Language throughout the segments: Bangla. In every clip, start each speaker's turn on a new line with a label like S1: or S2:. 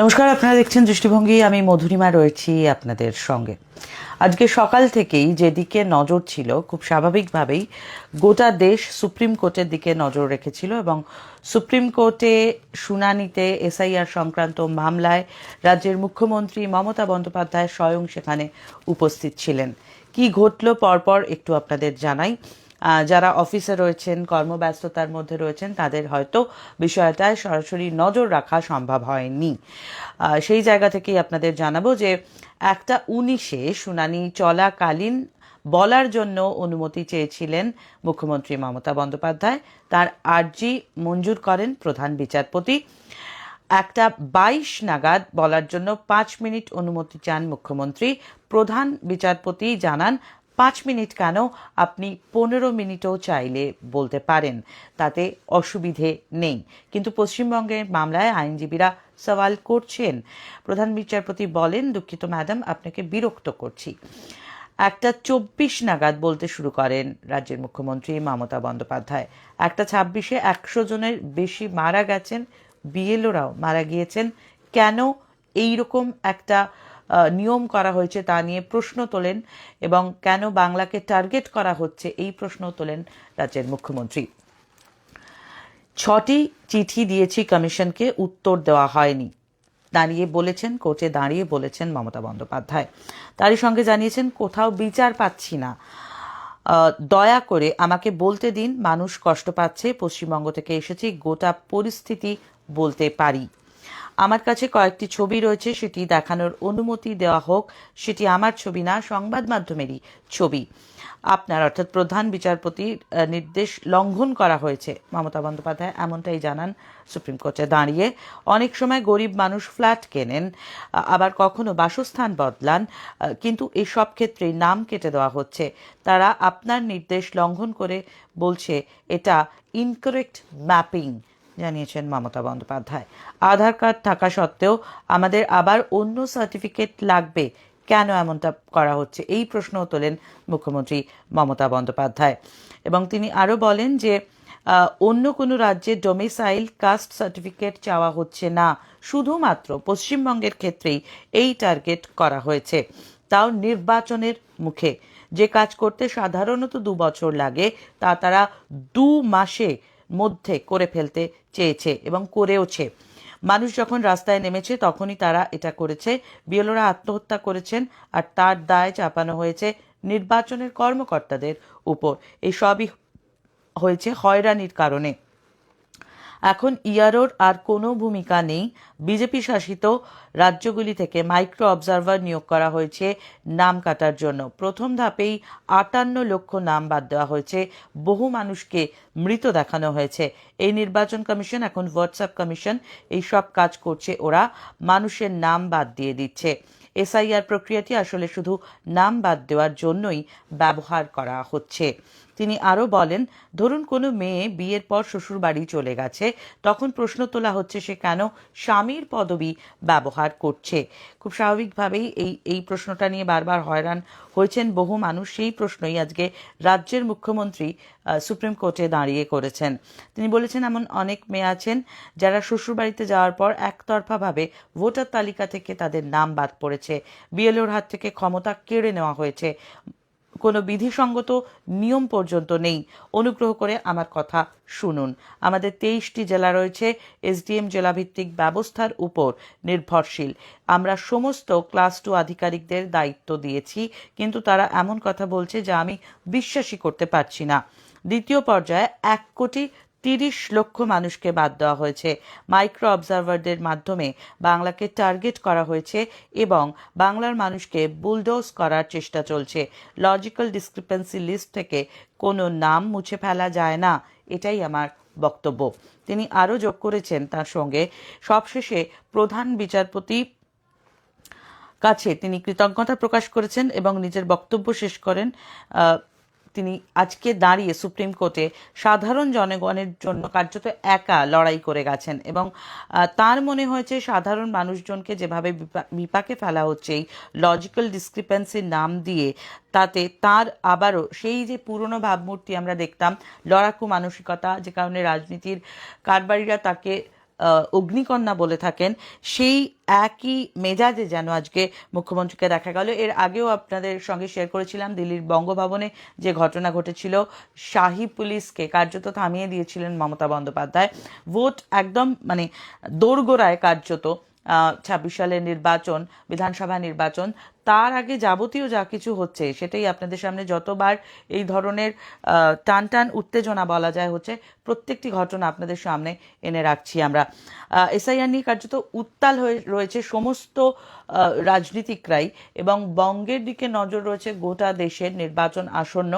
S1: নমস্কার, আপনারা দেখছেন দৃষ্টিভঙ্গি। আমি মধুরিমা রয়েছি আপনাদের সঙ্গে। আজকে সকাল থেকেই যেদিকে নজর ছিল, খুব স্বাভাবিকভাবেই গোটা দেশ সুপ্রিম কোর্টের দিকে নজর রেখেছিল এবং সুপ্রিম কোর্টে শুনানিতে এসআইআর সংক্রান্ত মামলায় রাজ্যের মুখ্যমন্ত্রী মমতা বন্দ্যোপাধ্যায় স্বয়ং সেখানে উপস্থিত ছিলেন। কি ঘটল পরপর একটু আপনাদের জানাই। যারা অফিসে রয়েছেন, কর্মব্যস্ততার মধ্যে রয়েছেন, তাদের হয়তো বিষয়টায় সরাসরি নজর রাখা সম্ভব হয়নি। সেই জায়গা থেকেই আপনাদের জানাবো যে 1:19-এ শুনানি চলাকালীন বলার জন্য অনুমতি চেয়েছিলেন মুখ্যমন্ত্রী মমতা বন্দ্যোপাধ্যায়। তার আর্জি মঞ্জুর করেন প্রধান বিচারপতি। 1:22 নাগাদ বলার জন্য 5 মিনিট অনুমতি চান মুখ্যমন্ত্রী। প্রধান বিচারপতি জানান 5 মিনিট কেন, আপনি 15 মিনিটও চাইলে বলতে পারেন, তাতে অসুবিধে নেই। কিন্তু পশ্চিমবঙ্গের মামলায় আইনজীবীরা সওয়াল করছেন। প্রধান বিচারপতি বলেন, দুঃখিত ম্যাডাম, আপনাকে বিরক্ত করছি। 1:24 নাগাদ বলতে শুরু করেন রাজ্যের মুখ্যমন্ত্রী মমতা বন্দ্যোপাধ্যায়। 1:26-এ 100 জনের বেশি মারা গেছেন, বিএলওরাও মারা গিয়েছেন। কেন এইরকম একটা নিয়ম করা হয়েছে তা নিয়ে প্রশ্ন তোলেন এবং কেন বাংলাকে টার্গেট করা হচ্ছে এই প্রশ্ন তোলেন রাজ্যের মুখ্যমন্ত্রী। 6টি চিঠি দিয়েছি কমিশনকে, উত্তর দেওয়া হয়নি কোর্টে দাঁড়িয়ে বলেছেন মমতা বন্দ্যোপাধ্যায়। তারই সঙ্গে জানিয়েছেন, কোথাও বিচার পাচ্ছি না, দয়া করে আমাকে বলতে দিন, মানুষ কষ্ট পাচ্ছে, পশ্চিমবঙ্গ থেকে এসেছি, গোটা পরিস্থিতি বলতে পারি। আমার কাছে কয়েকটি ছবি রয়েছে, সেটি দেখানোর অনুমতি দেওয়া হোক। সেটি আমার ছবি না, সংবাদ মাধ্যমেরই ছবি। আপনার অর্থাৎ প্রধান বিচারপতির নির্দেশ লঙ্ঘন করা হয়েছে, মমতা বন্দ্যোপাধ্যায় এমনটাই জানান সুপ্রিম কোর্টে দাঁড়িয়ে। অনেক সময় গরিব মানুষ ফ্ল্যাট কেনেন, আবার কখনো বাসস্থান বদলান, কিন্তু এই সব ক্ষেত্রেই নাম কেটে দেওয়া হচ্ছে। তারা আপনার নির্দেশ লঙ্ঘন করে বলছে এটা ইনকারেক্ট ম্যাপিং, জানিয়েছেন মমতা বন্দ্যোপাধ্যায়। আধার কার্ড থাকা সত্ত্বেও আমাদের আবার অন্য সার্টিফিকেট লাগবে, কেন এমনটা করা হচ্ছে, এই প্রশ্নও তোলেন মুখ্যমন্ত্রী মমতা বন্দ্যোপাধ্যায়। এবং তিনি আরও বলেন যে অন্য কোনো রাজ্যে ডোমিসাইল কাস্ট সার্টিফিকেট চাওয়া হচ্ছে না, শুধুমাত্র পশ্চিমবঙ্গের ক্ষেত্রেই এই টার্গেট করা হয়েছে, তাও নির্বাচনের মুখে। যে কাজ করতে সাধারণত 2 বছর লাগে তা তারা 2 মাসে মধ্যে করে ফেলতে চেয়েছে এবং করেওছে। মানুষ যখন রাস্তায় নেমেছে তখনই তারা এটা করেছে। বিএলওরা আত্মহত্যা করেছেন আর তার দায় চাপানো হয়েছে নির্বাচনের কর্মকর্তাদের উপর। এই সবই হয়েছে হয়রানির কারণে। এখন ইআরওর আর কোনো ভূমিকা নেই। বিজেপি শাসিত রাজ্যগুলি থেকে মাইক্রো অবজারভার নিয়োগ করা হয়েছে নাম কাটার জন্য। প্রথম ধাপেই 58 লক্ষ নাম বাদ দেওয়া হয়েছে, বহু মানুষকে মৃত দেখানো হয়েছে। এই নির্বাচন কমিশন এখন হোয়াটসঅ্যাপ কমিশন, এই সব কাজ করছে ওরা, মানুষের নাম বাদ দিয়ে দিচ্ছে। এসআইআর প্রক্রিয়াটি আসলে শুধু নাম বাদ দেওয়ার জন্যই ব্যবহার করা হচ্ছে। তিনি আরও বলেন, ধরুন কোনো মেয়ে বিয়ের পর শ্বশুর বাড়ি চলে গেছে, তখন প্রশ্ন তোলা হচ্ছে সে কেন স্বামীর পদবি ব্যবহার করছে। খুব স্বাভাবিকভাবেই এই প্রশ্নটা নিয়ে বারবার হয়রান হয়েছেন বহু মানুষ। সেই প্রশ্নই আজকে রাজ্যের মুখ্যমন্ত্রী সুপ্রিম কোর্টে দাঁড়িয়ে করেছেন। তিনি বলেছেন, এমন অনেক মেয়ে আছেন যারা শ্বশুরবাড়িতে যাওয়ার পর একতরফাভাবে ভোটার তালিকা থেকে তাদের নাম বাদ পড়েছে, বিএলওর হাত থেকে ক্ষমতা কেড়ে নেওয়া হয়েছে, কোনো বিধিসঙ্গত নিয়ম পর্যন্ত নেই। অনুগ্রহ করে আমার কথা শুনুন। আমাদের 23টি জেলা রয়েছে, এসডিএম জেলাভিত্তিক ব্যবস্থার উপর নির্ভরশীল। আমরা সমস্ত ক্লাস 2 আধিকারিকদের দায়িত্ব দিয়েছি, কিন্তু তারা এমন কথা বলছে যা আমি বিশ্বাসই করতে পারছি না। দ্বিতীয় পর্যায়ে 1,30,00,000 মানুষকে বাদ দেওয়া হয়েছে। মাইক্রো অবজারভারদের মাধ্যমে বাংলাকে টার্গেট করা হয়েছে এবং বাংলার মানুষকে বুলডোজ করার চেষ্টা চলছে। লজিক্যাল ডিসক্রিপেন্সি লিস্ট থেকে কোনো নাম মুছে ফেলা যায় না, এটাই আমার বক্তব্য। তিনি আরও যোগ করেছেন, তার সঙ্গে সবশেষে প্রধান বিচারপতি কাছে তিনি কৃতজ্ঞতা প্রকাশ করেছেন এবং নিজের বক্তব্য শেষ করেন। তিনি আজকে দাঁড়িয়ে সুপ্রিম কোর্টে সাধারণ জনগণের জন্য কার্যত একা লড়াই করে গেছেন এবং তার মনে হয়েছে সাধারণ মানুষজনকে যেভাবে বিপাকে ফেলা হচ্ছে এই লজিক্যাল ডিসক্রিপেন্সির নাম দিয়ে, তাতে তার আবারও সেই যে পুরনো ভাবমূর্তি আমরা দেখতাম, লড়াকু মানসিকতা, যে কারণে রাজনীতির কারবারিরা তাকে অগ্নিকন্যা বলে থাকেন, সেই একই মেজাজে যেন আজকে মুখ্যমন্ত্রীকে দেখা গেল। এর আগেও আপনাদের সঙ্গে শেয়ার করেছিলাম দিল্লির বঙ্গভবনে যে ঘটনা ঘটেছিল, শাহী পুলিশকে কার্যত থামিয়ে দিয়েছিলেন মমতা বন্দ্যোপাধ্যায়। ভোট একদম মানে দোরগোড়ায় কার্যত 26 সালের নির্বাচন, বিধানসভা নির্বাচন, তার আগে যাবতীয় যা কিছু হচ্ছে সেটাই আপনাদের সামনে যতবার এই ধরনের টান টান উত্তেজনা বলা যায় হচ্ছে, প্রত্যেকটি ঘটনা আপনাদের সামনে এনে রাখছি আমরা। এসআইআর নিয়ে কার্যত উত্তাল হয়ে রয়েছে সমস্ত রাজনীতিকরাই, এবং বঙ্গের দিকে নজর রয়েছে গোটা দেশের, নির্বাচন আসন্ন,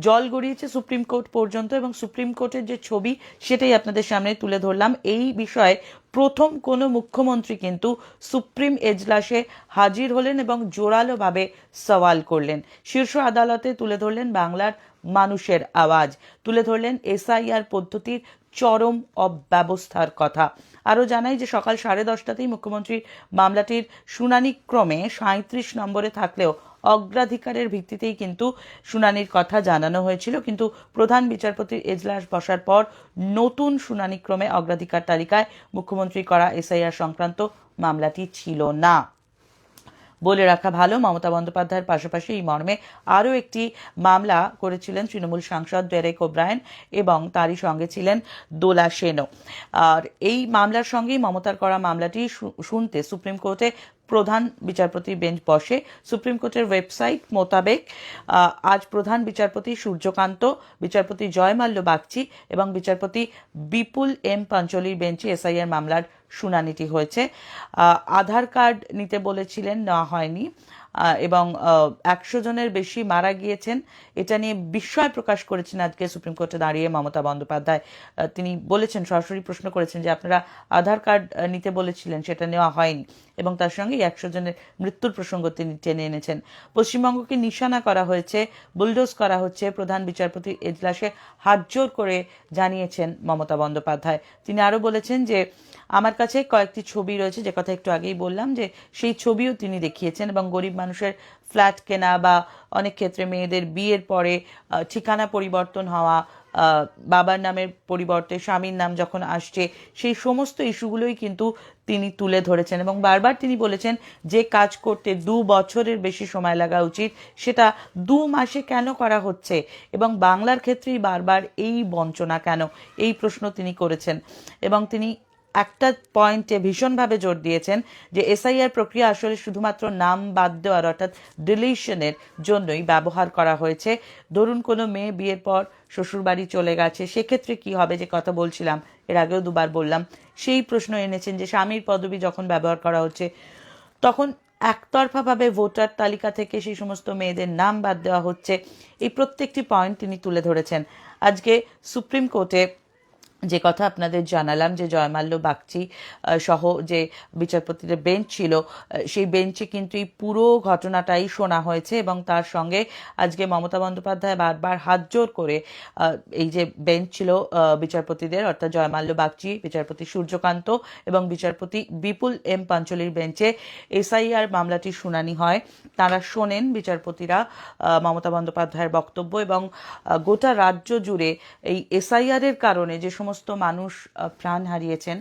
S1: জল গড়িয়েছে সুপ্রিম কোর্ট পর্যন্ত, এবং সুপ্রিম কোর্টের যে ছবি সেটাই আপনাদের সামনে তুলে ধরলাম। এই বিষয়ে প্রথম কোনো মুখ্যমন্ত্রী কিন্তু সুপ্রিম এজলাসে হাজির হলেন এবং জোরালোভাবে সওয়াল করলেন, শীর্ষ আদালতে তুলে ধরলেন বাংলার মানুষের আওয়াজ, তুলে ধরলেন এসআইআর পদ্ধতির চরম অব্যবস্থার কথা। আরও জানাই যে সকাল 10:30টাতেই মুখ্যমন্ত্রীর মামলাটির শুনানি ক্রমে 37 নম্বরে থাকলেও অগ্রাধিকারের ভিত্তিতেই কিন্তু শুনানির কথা জানানো হয়েছিল, কিন্তু প্রধান বিচারপতির এজলাস বসার পর নতুন শুনানি ক্রমে অগ্রাধিকার তালিকায় মুখ্যমন্ত্রী করা এসআইআর সংক্রান্ত মামলাটি ছিল না। বলে রাখা ভালো, মমতা বন্দ্যোপাধ্যায়ের পাশাপাশি এই মর্মে আরও একটি মামলা করেছিলেন তৃণমূল সাংসদ ডেরেক ওব্রায়েন, এবং তারই সঙ্গে ছিলেন দোলা সেনও। আর এই মামলার সঙ্গেই মমতার করা মামলাটি শুনতে সুপ্রিম কোর্টে প্রধান বিচারপতির বেঞ্চ বসে। সুপ্রিম কোর্টের ওয়েবসাইট মোতাবেক আজ প্রধান বিচারপতি সূর্যকান্ত, বিচারপতি জয়মাল্য বাগচি এবং বিচারপতি বিপুল এম পাঞ্চলির বেঞ্চে এসআইআর মামলার শুনানিটি হয়েছে। আধার কার্ড নিতে বলেছিলেন, নেওয়া হয়নি, এবং 100 জনের বেশি মারা গিয়েছেন, এটা নিয়ে বিস্ময় প্রকাশ করেছেন আজকে সুপ্রিম কোর্টে দাঁড়িয়ে মমতা বন্দ্যোপাধ্যায়। তিনি বলেছেন, সরাসরি প্রশ্ন করেছেন যে আপনারা আধার কার্ড নিতে বলেছিলেন, সেটা নেওয়া হয়নি, এবং তার সঙ্গে 100 জনের মৃত্যুর প্রসঙ্গ তিনি টেনে এনেছেন। পশ্চিমবঙ্গকে নিশানা করা হয়েছে, বুলডোজ করা হচ্ছে, প্রধান বিচারপতির এজলাসে হাতজোড় করে জানিয়েছেন মমতা বন্দ্যোপাধ্যায়। তিনি আরও বলেছেন যে আমার কাছে কয়েকটি ছবি রয়েছে, যে কথা একটু আগেই বললাম, যে সেই ছবিও তিনি দেখিয়েছেন, এবং গরিব মানুষের ফ্ল্যাট কেনা বা অনেক ক্ষেত্রে মেয়েদের বিয়ের পরে ঠিকানা পরিবর্তন হওয়া, বাবার নামের পরিবর্তে স্বামীর নাম যখন আসছে, সেই সমস্ত ইস্যুগুলোই কিন্তু তিনি তুলে ধরেছেন, এবং বারবার তিনি বলেছেন যে কাজ করতে 2 বছরের বেশি সময় লাগা উচিত সেটা 2 মাসে কেন করা হচ্ছে, এবং বাংলার ক্ষেত্রেই বারবার এই বঞ্চনা কেন, এই প্রশ্ন তিনি করেছেন। এবং তিনি একটা পয়েন্টে ভীষণভাবে জোর দিয়েছেন যে এসআইআর প্রক্রিয়া আসলে শুধুমাত্র নাম বাদ দেওয়ার অর্থাৎ ডিলিশনের জন্যই ব্যবহার করা হয়েছে। ধরুন কোনো মেয়ে বিয়ের পর শ্বশুরবাড়ি চলে গেছে, সেক্ষেত্রে কি হবে, যে কথা বলছিলাম এর আগেও 2বার বললাম, সেই প্রশ্ন এনেছেন যে স্বামীর পদবি যখন ব্যবহার করা হচ্ছে তখন একতরফাভাবে ভোটার তালিকা থেকে সেই সমস্ত মেয়েদের নাম বাদ দেওয়া হচ্ছে। এই প্রত্যেকটি পয়েন্ট তিনি তুলে ধরেছেন। আজকে সুপ্রিম কোর্টে যে কথা আপনাদের জানালাম, যে জয়মাল্য বাগচি সহ যে বিচারপতিদের বেঞ্চ ছিল, সেই বেঞ্চে কিন্তু এই পুরো ঘটনাটাই শোনা হয়েছে, এবং তার সঙ্গে আজকে মমতা বন্দ্যোপাধ্যায় বারবার হাতজোড় করে এই যে বেঞ্চ ছিল বিচারপতিদের, অর্থাৎ জয়মাল্য বাগচি, বিচারপতি সূর্যকান্ত এবং বিচারপতি বিপুল এম পাঞ্চলির বেঞ্চে এসআইআর মামলাটির শুনানি হয়। তারা শোনেন বিচারপতিরা মমতা বন্দ্যোপাধ্যায়ের বক্তব্য, এবং গোটা রাজ্য জুড়ে এই এসআইআর এর কারণে যে সমস্ত মানুষ প্রাণ হারিয়েছেন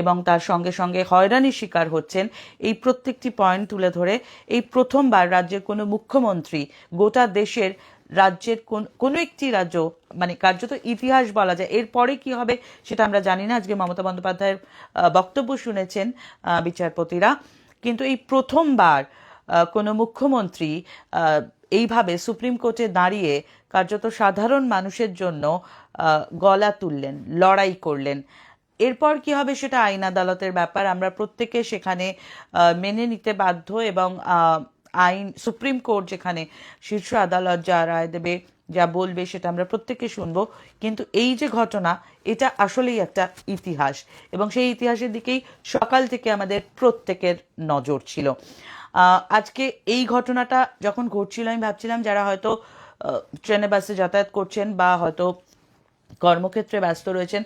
S1: এবং তার সঙ্গে সঙ্গে হয়রানির শিকার হচ্ছেন, এই প্রত্যেকটি পয়েন্ট তুলে ধরে এই প্রথমবার রাজ্যের কোনো মুখ্যমন্ত্রী গোটা দেশের রাজ্যের কোনো একটি রাজ্য, মানে কার্যত ইতিহাস বলা যায়, এরপরে কি হবে সেটা আমরা জানি না, আজকে মমতা বন্দ্যোপাধ্যায়ের বক্তব্য শুনেছেন বিচারপতিরা, কিন্তু এই প্রথমবার কোনো মুখ্যমন্ত্রী এইভাবে সুপ্রিম কোর্টে দাঁড়িয়ে কার্যত সাধারণ মানুষের জন্য গলা তুললেন, লড়াই করলেন। এরপর কি হবে সেটা আইন আদালতের ব্যাপার, আমরা প্রত্যেকে সেখানে মেনে নিতে বাধ্য, এবং আইন সুপ্রিম কোর্ট যেখানে শীর্ষ আদালত যা রায় দেবে, যা বলবে সেটা আমরা প্রত্যেকে শুনবো। কিন্তু এই যে ঘটনা, এটা আসলেই একটা ইতিহাস, এবং সেই ইতিহাসের দিকেই সকাল থেকে আমাদের প্রত্যেকের নজর ছিল। আজকে এই ঘটনাটা যখন ঘটছিল, আমি ভাবছিলাম যারা হয়তো ট্রেনে বাসে যাতায়াত করছেন বা হয়তো কর্মক্ষেত্রে ব্যস্ত রয়েছেন,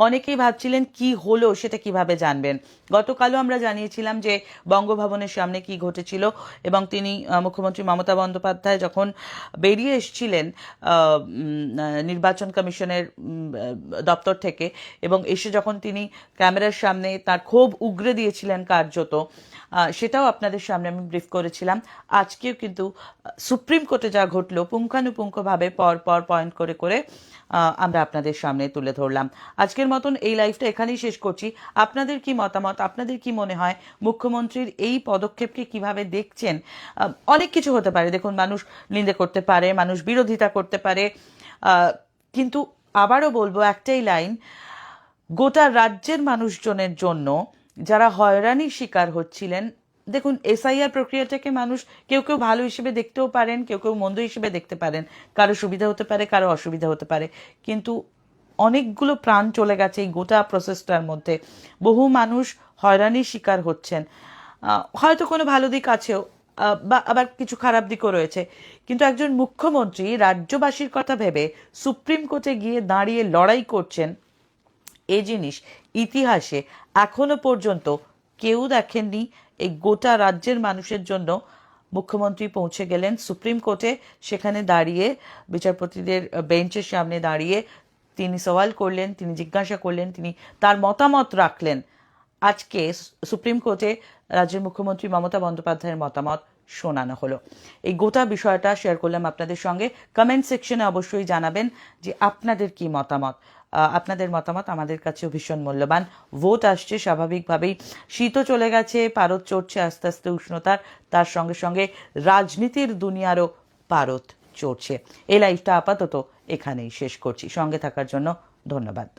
S1: অনেকেই ভাবছিলেন কি হলো সেটা কিভাবে জানবেন। গতকালও আমরা জানিয়েছিলাম যে বঙ্গভবনের সামনে কি ঘটেছিল, এবং তিনি মুখ্যমন্ত্রী মমতা বন্দ্যোপাধ্যায় যখন বেরিয়ে এসেছিলেন নির্বাচন কমিশনের দপ্তর থেকে, এবং এসে যখন তিনি ক্যামেরার সামনে তার ক্ষোভ উগরে দিয়েছিলেন কার্যত, সেটাও আপনাদের সামনে আমি ব্রিফ করেছিলাম। আজকেও কিন্তু সুপ্রিম কোর্টে যা ঘটলো পুঙ্খানুপুঙ্খভাবে পর পর পয়েন্ট করে করে আমরা আপনাদের সামনে তুলে ধরলাম। আজকের মতন এই লাইভটা এখানেই শেষ করছি। আপনাদের কি মতামত, আপনাদের কি মনে হয় মুখ্যমন্ত্রীর এই পদক্ষেপকে কিভাবে দেখছেন? অনেক কিছু হতে পারে, দেখুন, মানুষ নিন্দে করতে পারে, মানুষ বিরোধিতা করতে পারে, কিন্তু আবারও বলবো একটাই লাইন, গোটা রাজ্যের মানুষজনের জন্য যারা হয়রানির শিকার হচ্ছিলেন, দেখুন, এসআইআর প্রক্রিয়াটাকে মানুষ কেউ কেউ ভালো হিসেবে দেখতেও পারেন, কেউ কেউ মন্দ হিসেবে দেখতে পারেন, কারো সুবিধা হতে পারে, কারো অসুবিধা হতে পারে, কিন্তু অনেকগুলো প্রাণ চলে গেছে এই গোটা প্রসেসটার মধ্যে। বহু মানুষ হয়রানির শিকার হচ্ছেন। হয়তো কোনো ভালো দিক আছেও, বা আবার কিছু খারাপ দিকও রয়েছে, কিন্তু একজন মুখ্যমন্ত্রী রাজ্যবাসীর কথা ভেবে সুপ্রিম কোর্টে গিয়ে দাঁড়িয়ে লড়াই করছেন, এই জিনিস ইতিহাসে এখনো পর্যন্ত কেউ দেখেননি। এই গোটা রাজ্যের মানুষের জন্য মুখ্যমন্ত্রী পৌঁছে গেলেন সুপ্রিম কোর্টে, সেখানে দাঁড়িয়ে বিচারপতিদের বেঞ্চের সামনে দাঁড়িয়ে তিনি সওয়াল করলেন, তিনি জিজ্ঞাসা করলেন, তিনি তার মতামত রাখলেন। আজকে সুপ্রিম কোর্টে রাজ্যের মুখ্যমন্ত্রী মমতা বন্দ্যোপাধ্যায়ের মতামত শোনানো হলো। এই গোটা বিষয়টা শেয়ার করলাম আপনাদের সঙ্গে। কমেন্ট সেকশনে অবশ্যই জানাবেন যে আপনাদের কি মতামত। আপনাদের মতামত আমাদের কাছেও ভীষণ মূল্যবান। ভোট আসছে, স্বাভাবিকভাবেই শীতও চলে গেছে, পারদ চড়ছে আস্তে আস্তে উষ্ণতার, তার সঙ্গে সঙ্গে রাজনীতির দুনিয়ারও পারদ চড়ছে। এই লাইভটা আপাতত এখানেই শেষ করছি। সঙ্গে থাকার জন্য ধন্যবাদ।